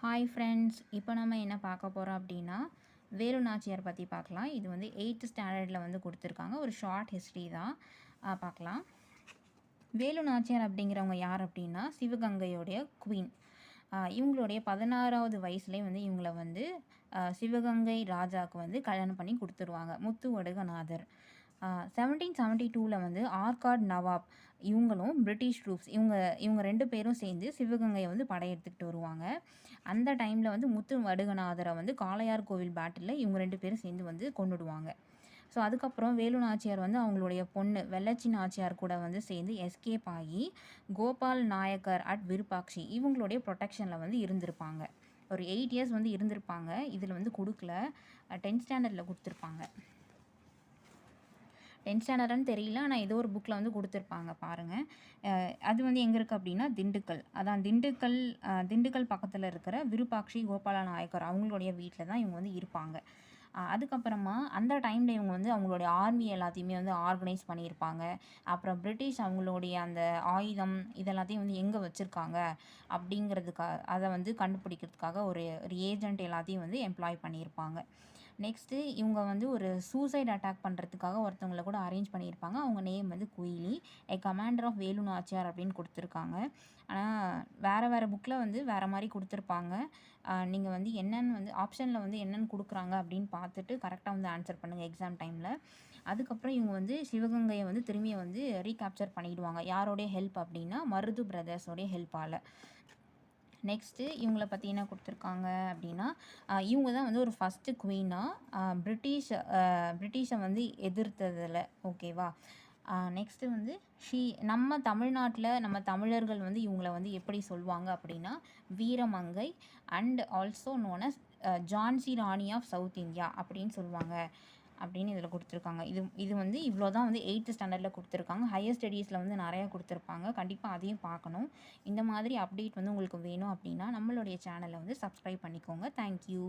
Hi friends, இப்போ நம்ம என்ன பார்க்க போகிறோம் அப்படின்னா வேலு நாச்சியார் பற்றி பார்க்கலாம். இது வந்து 8th ஸ்டாண்டர்டில் வந்து கொடுத்துருக்காங்க. ஒரு ஷார்ட் ஹிஸ்ட்ரி தான் பார்க்கலாம். வேலு நாச்சியார் அப்படிங்கிறவங்க யார் அப்படின்னா சிவகங்கையோடைய குவீன். இவங்களுடைய 16வது வயசுலேயே வந்து இவங்கள வந்து சிவகங்கை ராஜாவுக்கு வந்து கல்யாணம் பண்ணி கொடுத்துருவாங்க, முத்துவடுகநாதர். 1772 வந்து ஆர்காட் நவாப் இவங்களும் பிரிட்டிஷ் ட்ரூப்ஸ் இவங்க 2 பேரும் சேர்ந்து சிவகங்கையை வந்து படையெடுத்துக்கிட்டு வருவாங்க. அந்த டைமில் வந்து முத்துவடுகநாதரை வந்து காளையார் கோவில் பேட்டில் இவங்க 2 பேரும் சேர்ந்து வந்து கொண்டுடுவாங்க. ஸோ அதுக்கப்புறம் வேலு நாச்சியார் வந்து அவங்களுடைய பொண்ணு வெள்ளச்சி நாச்சியார் கூட வந்து சேர்ந்து எஸ்கேப் ஆகி கோபால் நாயக்கர் அட் விருப்பாட்சி இவங்களுடைய ப்ரொடெக்ஷனில் வந்து இருந்திருப்பாங்க. ஒரு 8 இயர்ஸ் வந்து இருந்திருப்பாங்க. இதில் வந்து கொடுக்கல, 10th ஸ்டாண்டர்டில் கொடுத்துருப்பாங்க. 10th ஸ்டாண்டர்டுன்னு தெரியல, ஆனால் ஏதோ ஒரு புக்கில் வந்து கொடுத்துருப்பாங்க பாருங்கள். அது வந்து எங்கே இருக்குது அப்படின்னா திண்டுக்கல். அதான் திண்டுக்கல் பக்கத்தில் இருக்கிற விருப்பாட்சி கோபால நாயக்கர் அவங்களுடைய வீட்டில் தான் இவங்க வந்து இருப்பாங்க. அதுக்கப்புறமா அந்த டைமில் இவங்க வந்து அவங்களுடைய ஆர்மி எல்லாத்தையுமே வந்து ஆர்கனைஸ் பண்ணியிருப்பாங்க. அப்புறம் பிரிட்டிஷ் அவங்களுடைய அந்த ஆயுதம் இதெல்லாத்தையும் வந்து எங்கே வச்சுருக்காங்க அப்படிங்கிறதுக்காக அதை வந்து கண்டுபிடிக்கிறதுக்காக ஒரு ஏஜெண்ட் எல்லாத்தையும் வந்து எம்ப்ளாய் பண்ணியிருப்பாங்க. நெக்ஸ்ட்டு இவங்க வந்து ஒரு சூசைட் அட்டாக் பண்ணுறதுக்காக ஒருத்தவங்களை கூட அரேஞ்ச் பண்ணியிருப்பாங்க. அவங்க நேம் வந்து குயிலி, கமாண்டர் ஆஃப் வேலு நாச்சியார் அப்படின்னு கொடுத்துருக்காங்க. ஆனால் வேறு புக்கில் வந்து வேறு மாதிரி கொடுத்துருப்பாங்க. நீங்கள் வந்து என்னென்னு வந்து ஆப்ஷனில் வந்து என்னென்னு கொடுக்குறாங்க அப்படின்னு பார்த்துட்டு கரெக்டாக வந்து ஆன்சர் பண்ணுங்கள் எக்ஸாம் டைமில். அதுக்கப்புறம் இவங்க வந்து சிவகங்கையை வந்து திரும்பியை வந்து ரீகேப்சர் பண்ணிவிடுவாங்க. யாரோடைய ஹெல்ப் அப்படின்னா மருது பிரதர்ஸோடைய ஹெல்ப்பால். நெக்ஸ்ட்டு இவங்கள பற்றி என்ன கொடுத்துருக்காங்க அப்படின்னா இவங்க தான் வந்து ஒரு ஃபஸ்ட்டு குவீனாக பிரிட்டிஷை வந்து எதிர்த்ததில். ஓகேவா? நெக்ஸ்ட்டு வந்து நம்ம தமிழ்நாட்டில் நம்ம தமிழர்கள் வந்து இவங்கள வந்து எப்படி சொல்லுவாங்க அப்படின்னா வீரமங்கை and also known as Jhansi Rani of south India அப்படின்னு சொல்லுவாங்க அப்படின்னு இதில் கொடுத்துருக்காங்க. இது வந்து இவ்வளோ தான் வந்து 8th ஸ்டாண்டர்டில் கொடுத்துருக்காங்க. ஹையர் ஸ்டடீஸில் வந்து நிறையா கொடுத்துருப்பாங்க. கண்டிப்பாக அதையும் பார்க்கணும். இந்த மாதிரி அப்டேட் வந்து உங்களுக்கு வேணும் அப்படின்னா நம்மளுடைய சேனலை வந்து சப்ஸ்கிரைப் பண்ணிக்கோங்க. தேங்க்யூ.